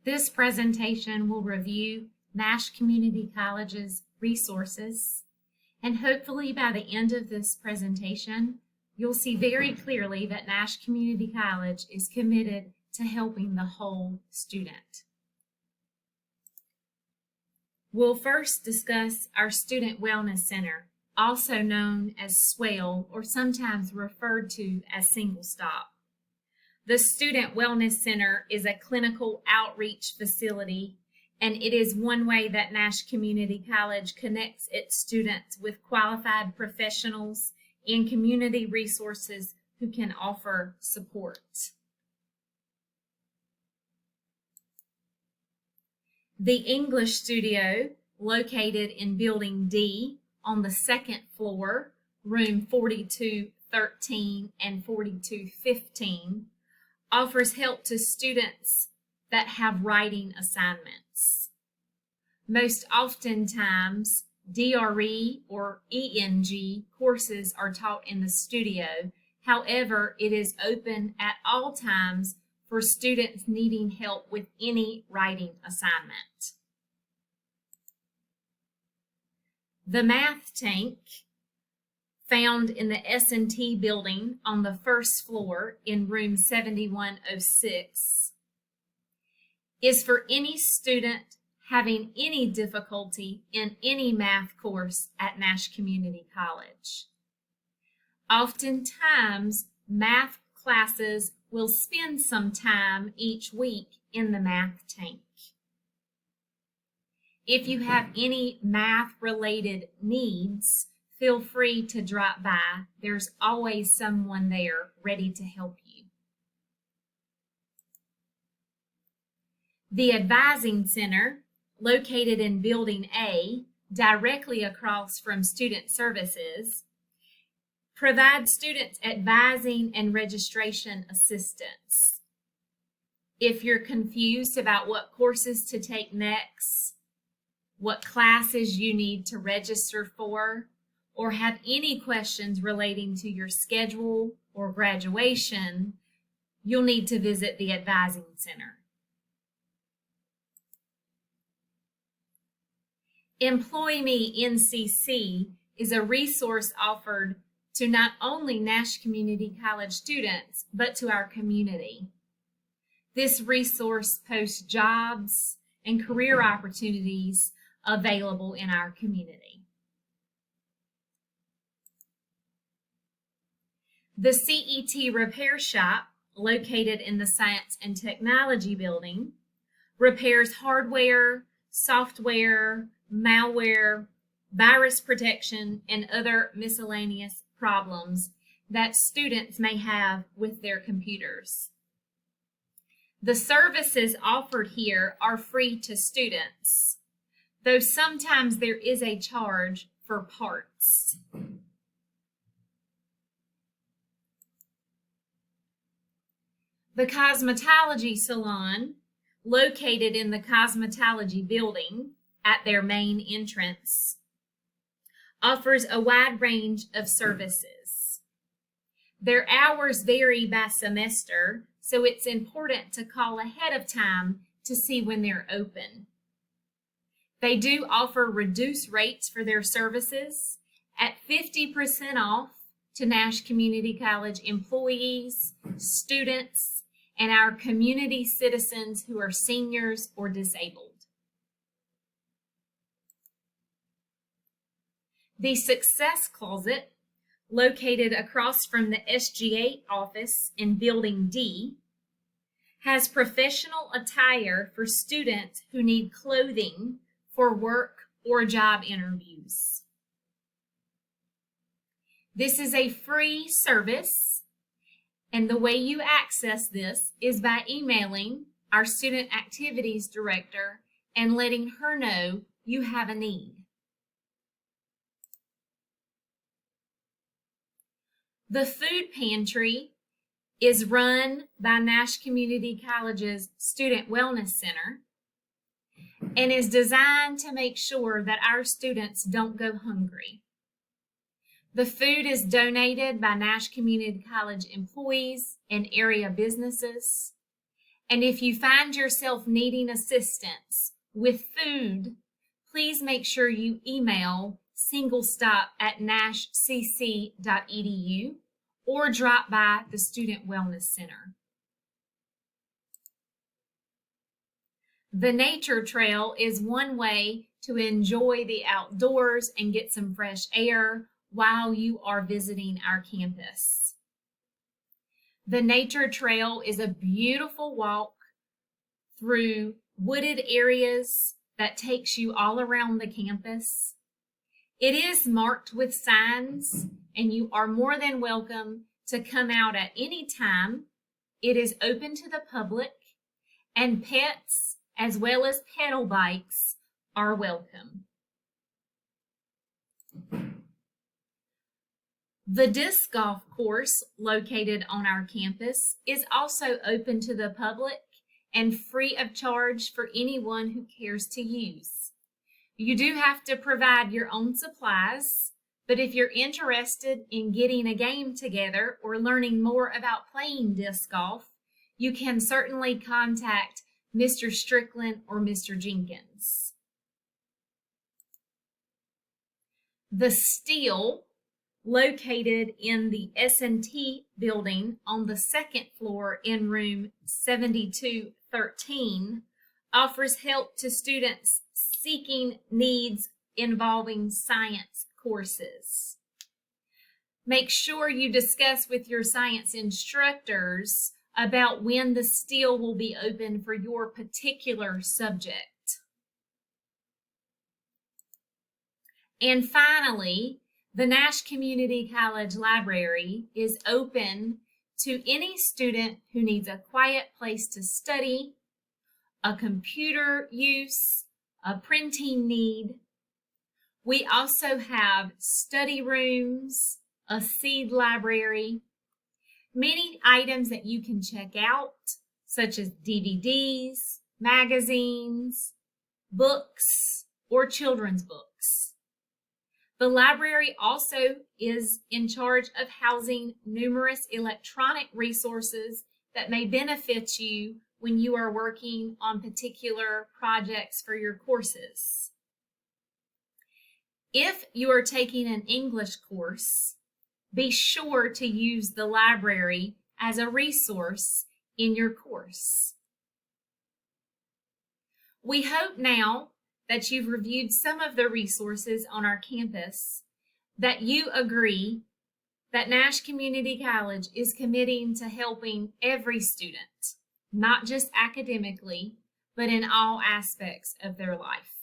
This presentation will review Nash Community College's resources, and hopefully by the end of this presentation, you'll see very clearly that Nash Community College is committed to helping the whole student. We'll first discuss our Student Wellness Center, also known as SWELL, or sometimes referred to as Single Stop. The Student Wellness Center is a clinical outreach facility, and it is one way that Nash Community College connects its students with qualified professionals and community resources who can offer support. The English studio, located in Building D on the second floor, room 4213 and 4215, offers help to students that have writing assignments. Most oftentimes, DRE or ENG courses are taught in the studio. However, it is open at all times for students needing help with any writing assignment. The math tank, found in the S&T Building on the first floor in room 7106, is for any student having any difficulty in any math course at Nash Community College. Oftentimes, math classes will spend some time each week in the math tank. If you have any math-related needs, feel free to drop by. There's always someone there ready to help you. The Advising Center, located in Building A, directly across from Student Services, provides students advising and registration assistance. If you're confused about what courses to take next, what classes you need to register for, or have any questions relating to your schedule or graduation, you'll need to visit the Advising Center. Employ Me NCC is a resource offered to not only Nash Community College students, but to our community. This resource posts jobs and career opportunities available in our community. The CET Repair Shop, located in the Science and Technology Building, repairs hardware, software, malware, virus protection, and other miscellaneous problems that students may have with their computers. The services offered here are free to students, though sometimes there is a charge for parts. The Cosmetology Salon, located in the Cosmetology Building at their main entrance, offers a wide range of services. Their hours vary by semester, so it's important to call ahead of time to see when they're open. They do offer reduced rates for their services at 50% off to Nash Community College employees, students, and our community citizens who are seniors or disabled. The Success Closet, located across from the SGA office in Building D, has professional attire for students who need clothing for work or job interviews. This is a free service, and the way you access this is by emailing our Student Activities Director and letting her know you have a need. The Food Pantry is run by Nash Community College's Student Wellness Center and is designed to make sure that our students don't go hungry. The food is donated by Nash Community College employees and area businesses, And if you find yourself needing assistance with food, please make sure you email singlestop@nashcc.edu or drop by the Student Wellness Center. The nature trail is one way to enjoy the outdoors and get some fresh air while you are visiting our campus. The nature trail is a beautiful walk through wooded areas that takes you all around the campus. It is marked with signs, and you are more than welcome to come out at any time. It is open to the public, and pets as well as pedal bikes are welcome. The disc golf course located on our campus is also open to the public and free of charge for anyone who cares to use. You do have to provide your own supplies, but if you're interested in getting a game together or learning more about playing disc golf, you can certainly contact Mr. Strickland or Mr. Jenkins. The Steel, located in the S&T Building on the second floor in room 7213, offers help to students seeking needs involving science courses. Make sure you discuss with your science instructors about when the Steel will be open for your particular subject. And finally, the Nash Community College Library is open to any student who needs a quiet place to study, a computer use, a printing need. We also have study rooms, a seed library, many items that you can check out, such as DVDs, magazines, books, or children's books. The library also is in charge of housing numerous electronic resources that may benefit you when you are working on particular projects for your courses. If you are taking an English course, be sure to use the library as a resource in your course. We hope now that you've reviewed some of the resources on our campus that you agree that Nash Community College is committing to helping every student, not just academically, but in all aspects of their life.